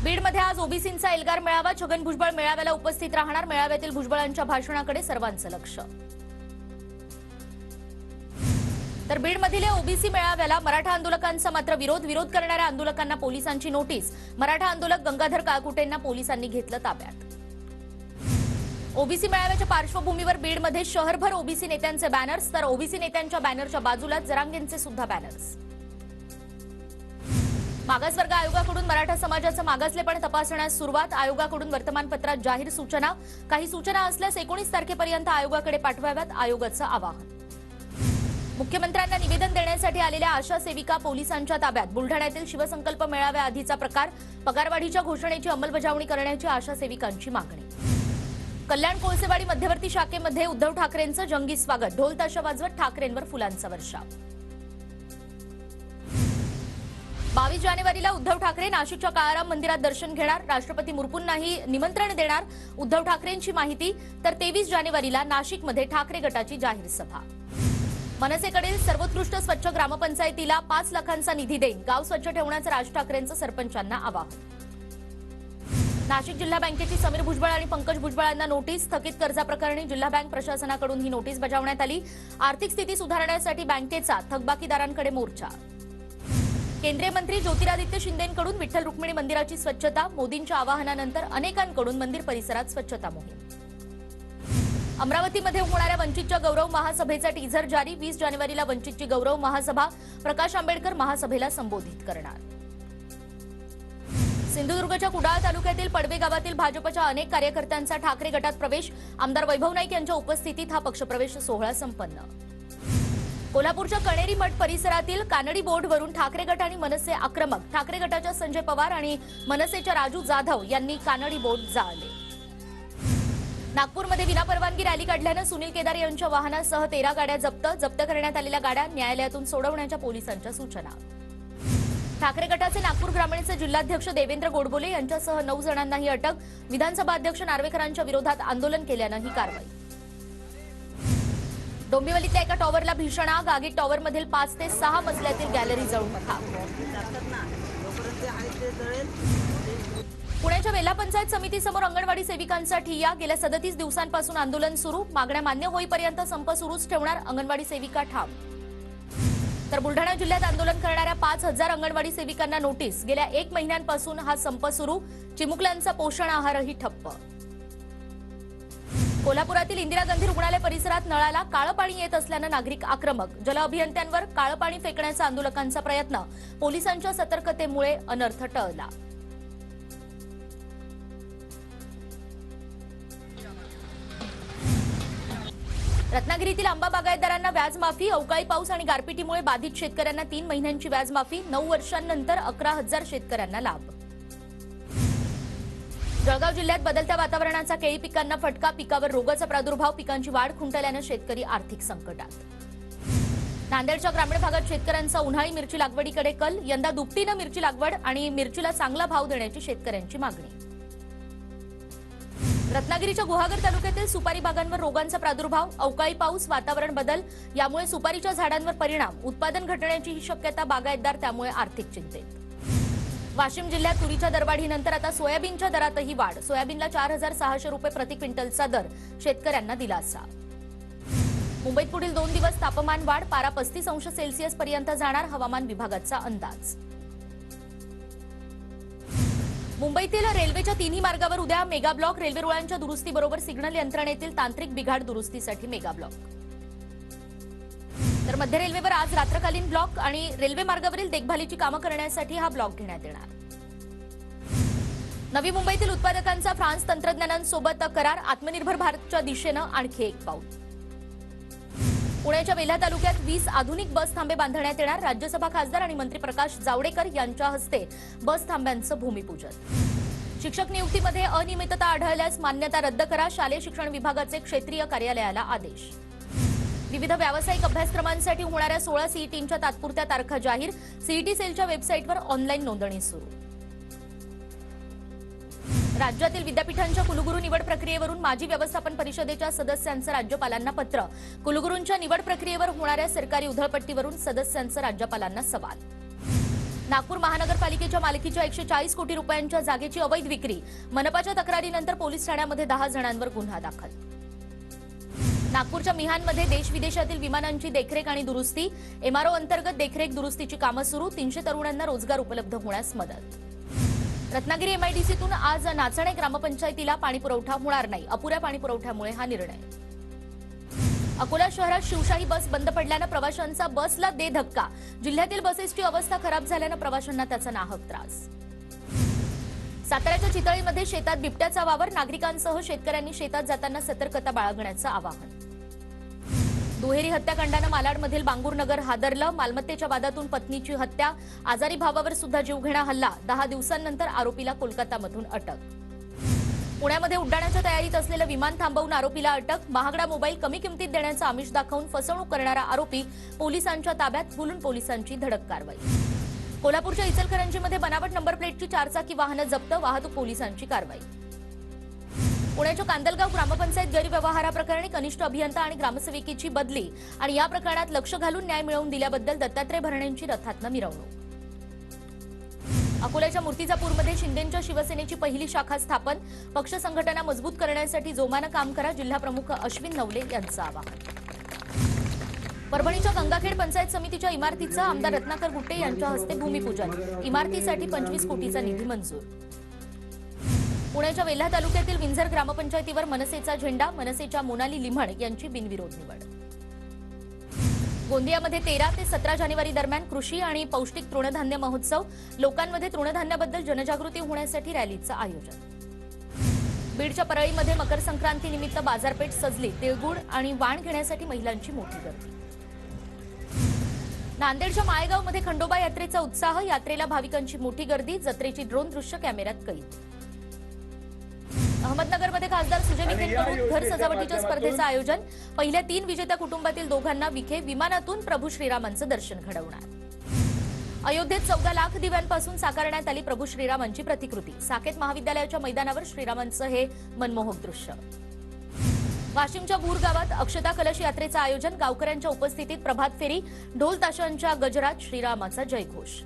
बीडमध्ये आज ओबीसींचा एल्गार मेळावा. छगन भुजबळ मेळाव्याला उपस्थित राहणार. मेळाव्यातील भुजबळांच्या भाषणाकडे सर्वांचं लक्ष. तर बीडमधील ओबीसी मेळाव्याला मराठा आंदोलकांचा मात्र विरोध करणाऱ्या आंदोलकांना पोलिसांची नोटीस. मराठा आंदोलक गंगाधर काळकुटेंना पोलिसांनी घेतलं ताब्यात. ओबीसी मेळाव्याच्या पार्श्वभूमीवर बीडमध्ये शहरभर ओबीसी नेत्यांचे बॅनर्स, तर ओबीसी नेत्यांच्या बॅनरच्या बाजूला जरांगेंचे सुद्धा बॅनर्स. मागासवर्ग आयोगाकडून मराठा समाजाचं मागासलेपण तपासण्यास सुरुवात. आयोगाकडून वर्तमानपत्रात जाहीर सूचना. काही सूचना असल्यास 19 तारखेपर्यंत आयोगाकडे पाठवाव्यात, आयोगाचं आवाहन. मुख्यमंत्र्यांना निवेदन देण्यासाठी आलेल्या आशा सेविका पोलिसांच्या ताब्यात. बुलढाण्यातील शिवसंकल्प मेळाव्याआधीचा प्रकार. पगारवाढीच्या घोषणेची अंमलबजावणी करण्याची आशा सेविकांची मागणी. कल्याण कोळसेवाडी मध्यवर्ती शाखेमध्ये उद्धव ठाकरेंचं जंगी स्वागत. ढोल ताशा वाजवत ठाकरेंवर फुलांचा वर्षाव. 22 जानेवारीला उद्धव ठाकरे नाशिकच्या काळाराम मंदिरात दर्शन घेणार. राष्ट्रपती मुर्मूंनाही निमंत्रण देणार. उद्धव ठाकरेंची माहिती. तर 23 जानेवारीला नाशिकमध्ये ठाकरे गटाची जाहीर सभा. मनसेकडील सर्वोत्कृष्ट स्वच्छ ग्रामपंचायतीला 5 लाखांचा निधी देईन. गाव स्वच्छ ठेवण्याचं राज ठाकरेंचं सरपंचांना आवाहन. नाशिक जिल्हा बँकेची समीर भुजबळ आणि पंकज भुजबळांना नोटीस. थकीत कर्जाप्रकरणी जिल्हा बँक प्रशासनाकडून ही नोटीस बजावण्यात आली. आर्थिक स्थिती सुधारण्यासाठी बँकेचा थकबाकीदारांकडे मोर्चा. केंद्रीय मंत्री ज्योतिरादित्य शिंदेंकडून विठ्ठल रुक्मिणी मंदिराची स्वच्छता. मोदींच्या आवाहनानंतर अनेकांकडून मंदिर परिसरात स्वच्छता मोहीम. अमरावतीमध्ये होणाऱ्या वंचितच्या गौरव महासभेचा टीझर जारी. 20 जानेवारीला वंचितची गौरव महासभा. प्रकाश आंबेडकर महासभेला संबोधित करणार. सिंधुदुर्गच्या कुडाळ तालुक्यातील पडवे गावातील भाजपच्या अनेक कार्यकर्त्यांचा ठाकरे गटात प्रवेश. आमदार वैभव नाईक यांच्या उपस्थितीत हा पक्षप्रवेश सोहळा संपन्न. कोल्हापूरच्या कणेरी मठ परिसरातील कानडी बोर्डवरून ठाकरे गट आणि मनसे आक्रमक. ठाकरे गटाच्या संजय पवार आणि मनसेच्या राजू जाधव यांनी कानडी बोर्ड जाळले. नागपूरमध्ये विनापरवानगी रॅली काढल्यानं सुनील केदार यांच्या वाहनासह 13 गाड्या जप्त. जप्त करण्यात आलेल्या गाड्या न्यायालयातून सोडवण्याच्या पोलिसांच्या सूचना. ठाकरे गटाचे नागपूर ग्रामीणचे जिल्हाध्यक्ष देवेंद्र गोडबोले यांच्यासह 9 जणांनाही अटक. विधानसभा अध्यक्ष नार्वेकरांच्या विरोधात आंदोलन केल्यानं ही कारवाई. डोंबिवलीतल्या एका टॉवरला भीषण आग. आगीत टॉवरमधील 5 ते 6 मजल्यातील गॅलरी जळून खाक. पुण्याच्या वेल्हा पंचायत समितीसमोर अंगणवाडी सेविकांचा ठिय्या. गेल्या 37 दिवसांपासून आंदोलन सुरू. मागण्या मान्य होईपर्यंत संप सुरूच ठेवणार. अंगणवाडी सेविका ठाम. तर बुलढाणा जिल्ह्यात आंदोलन करणाऱ्या 5000 अंगणवाडी सेविकांना नोटीस. गेल्या 1 महिन्यांपासून हा संप सुरू. चिमुकल्यांचा पोषण आहारही ठप्प. कोल्हापुरातील इंदिरा गांधी रुग्णालय परिसरात नळाला काळं पाणी येत असल्यानं नागरिक आक्रमक. जल अभियंत्यांवर काळं पाणी फेकण्याचा आंदोलकांचा प्रयत्न. पोलिसांच्या सतर्कतेमुळे अनर्थ टळला. रत्नागिरीतील आंबा बागायतदारांना व्याज माफी. अवकाळी पाऊस आणि गारपिटीमुळे बाधित शेतकऱ्यांना 3 महिन्यांची व्याज माफी. 9 वर्षांनंतर 11,000 शेतकऱ्यांना लाभ. जळगाव जिल्ह्यात बदलत्या वातावरणाचा केळी पिकांना फटका. पिकावर रोगाचा प्रादुर्भाव. पिकांची वाढ खुंटल्यानं शेतकरी आर्थिक संकटात. नांदेडच्या ग्रामीण भागात शेतकऱ्यांचा उन्हाळी मिरची लागवडीकडे कल. यंदा दुपटीनं मिरची लागवड आणि मिरचीला चांगला भाव देण्याची शेतकऱ्यांची मागणी. रत्नागिरीच्या गुहागर तालुक्यातील सुपारी बागांवर रोगांचा प्रादुर्भाव. अवकाळी पाऊस, वातावरण बदल यामुळे सुपारीच्या झाडांवर परिणाम. उत्पादन घटण्याची ही शक्यता. बागायतदार त्यामुळे आर्थिक चिंतेत. वाशिम जिल्ह्यात तुरीच्या दरवाढीनंतर आता सोयाबीनच्या दरातही वाढ. सोयाबीनला 4600 रुपये प्रति क्विंटलचा दर. शेतकऱ्यांना दिलासा. मुंबईत पुढील 2 दिवस तापमान वाढ. पारा 35 अंश सेल्सिअस पर्यंत जाणार. हवामान विभागाचा अंदाज. मुंबईतील रेल्वेच्या 3ही मार्गावर उद्या मेगा ब्लॉक. रेल्वे रुळांच्या दुरुस्तीबरोबर सिग्नल यंत्रणेतील तांत्रिक बिघाड दुरुस्तीसाठी मेगा ब्लॉक. तर मध्य रेल्वेवर आज रात्रकालीन ब्लॉक आणि रेल्वे मार्गावरील देखभालीची कामं करण्यासाठी हा ब्लॉक घेण्यात येणार. नवी मुंबईतील उत्पादकांचा फ्रान्स तंत्रज्ञानांसोबत करार. आत्मनिर्भर भारतच्या दिशेनं आणखी एक पाऊल. पुण्याच्या वेल्हा तालुक्यात 20 आधुनिक बस थांबे बांधण्यात येणार. राज्यसभा खासदार आणि मंत्री प्रकाश जावडेकर यांच्या हस्ते बस थांब्यांचं भूमिपूजन. शिक्षक नियुक्तीमध्ये अनियमितता आढळल्यास मान्यता रद्द करा. शालेय शिक्षण विभागाचे क्षेत्रीय कार्यालयाला आदेश. विविध व्यावसायिक अभ्यासक्रमांसाठी होणाऱ्या 16 सीईटींच्या तात्पुरत्या तारखा जाहीर. सीईटी सेलच्या वेबसाईटवर ऑनलाईन नोंदणी सुरू. राज्यातील विद्यापीठांच्या कुलगुरू निवड प्रक्रियेवरून माजी व्यवस्थापन परिषदेच्या सदस्यांचं राज्यपालांना पत्र. कुलगुरूंच्या निवड प्रक्रियेवर होणाऱ्या सरकारी उधळपट्टीवरून सदस्यांचं राज्यपालांना सवाल. नागपूर महानगरपालिकेच्या मालकीच्या 140 कोटी रुपयांच्या जागेची अवैध विक्री, मनपाच्या तक्रारीनंतर पोलीस ठाण्यामध्ये 10 जणांवर गुन्हा दाखल. नागपूरच्या मिहानमध्ये देश विदेशातील विमानांची देखरेख आणि दुरुस्ती, एमआरओ अंतर्गत देखरेख दुरुस्तीची कामं सुरू, 300 तरुणांना रोजगार उपलब्ध होण्यास मदत. रत्नागिरी एमआयडीसीतून आज नाचणे ग्रामपंचायतीला पाणीपुरवठा होणार नाही, अपुऱ्या पाणीपुरवठ्यामुळे हा निर्णय. अकोला शहरात शिवशाही बस बंद पडल्यानं प्रवाशांचा बसला दे धक्का, जिल्ह्यातील बसेसची अवस्था खराब झाल्यानं प्रवाशांना त्याचा नाहक त्रास. साताऱ्याच्या चितळीमध्ये शेतात बिबट्याचा वावर, नागरिकांसह शेतकऱ्यांनी शेतात जाताना सतर्कता बाळगण्याचं आवाहन. दुहेरी हत्याकांडानं मालाडमधील बांगूरनगर हादरलं, मालमत्तेच्या वादातून पत्नीची हत्या, आजारी भावावर सुद्धा जीवघेणा हल्ला, 10 दिवसांनंतर आरोपीला कोलकातामधून अटक. पुण्यामध्ये उड्डाणाच्या तयारीत असलेलं विमान थांबवून आरोपीला अटक, महागडा मोबाईल कमी किमतीत देण्याचं आमिष दाखवून फसवणूक करणारा आरोपी पोलिसांच्या ताब्यात, मुलुंड पोलिसांची धडक कारवाई. कोल्हापूरच्या इचलकरंजीमध्ये बनावट नंबर प्लेटची 4 चाकी वाहनं जप्त, वाहतूक पोलिसांची कारवाई. पुण्याच्या कांदलगाव ग्रामपंचायत गैरव्यवहाराप्रकरणी कनिष्ठ अभियंता आणि ग्रामसेविकेची बदली आणि या प्रकरणात लक्ष घालून न्याय मिळवून दिल्याबद्दल दत्तात्रय भरणेंची रथातनं मिरवणूक. अकोल्याच्या मूर्तिजापूरमध्ये शिंदेंच्या शिवसेनेची पहिली शाखा स्थापन, पक्ष संघटना मजबूत करण्यासाठी जोमानं काम करा, जिल्हाप्रमुख अश्विन नवले यांचं आवाहन. परभणीच्या गंगाखेड पंचायत समितीच्या इमारतीचं आमदार रत्नाकर गुट्टे यांच्या हस्ते भूमिपूजन, इमारतीसाठी 25 कोटीचा निधी मंजूर. पुण्याच्या वेल्हा तालुक्यातील विंझर ग्रामपंचायतीवर मनसेचा झेंडा, मनसेच्या मोनाली लिम्हण यांची बिनविरोध निवड. गोंदियामध्ये 13 ते 17 जानेवारी दरम्यान कृषी आणि पौष्टिक तृणधान्य महोत्सव, लोकांमध्ये तृणधान्याबद्दल जनजागृती होण्यासाठी रॅलीचं आयोजन. बीडच्या परळीमध्ये मकर संक्रांतीनिमित्त बाजारपेठ सजली, तिळगुळ आणि वाण घेण्यासाठी महिलांची मोठी गर्दी. नांदेडच्या माळेगावमध्ये खंडोबा यात्रेचा उत्साह, यात्रेला भाविकांची मोठी गर्दी, जत्रेची ड्रोन दृश्य कॅमेऱ्यात कैद. अहमदनगरमध्ये खासदार सुजय विखेंकडून घर सजावटीच्या स्पर्धेचं आयोजन, पहिल्या 3 विजेत्या कुटुंबातील दोघांना विखे विमानातून प्रभू श्रीरामांचं दर्शन घडवणार. अयोध्येत 14 लाख दिव्यांपासून साकारण्यात आली प्रभू श्रीरामांची प्रतिकृती, साकेत महाविद्यालयाच्या मैदानावर श्रीरामांचं हे मनमोहक दृश्य. वाशिमच्या भूर गावात अक्षता कलश यात्रेचं आयोजन, गावकऱ्यांच्या उपस्थितीत प्रभात फेरी, ढोल ताशांच्या गजरात श्रीरामाचा जयघोष.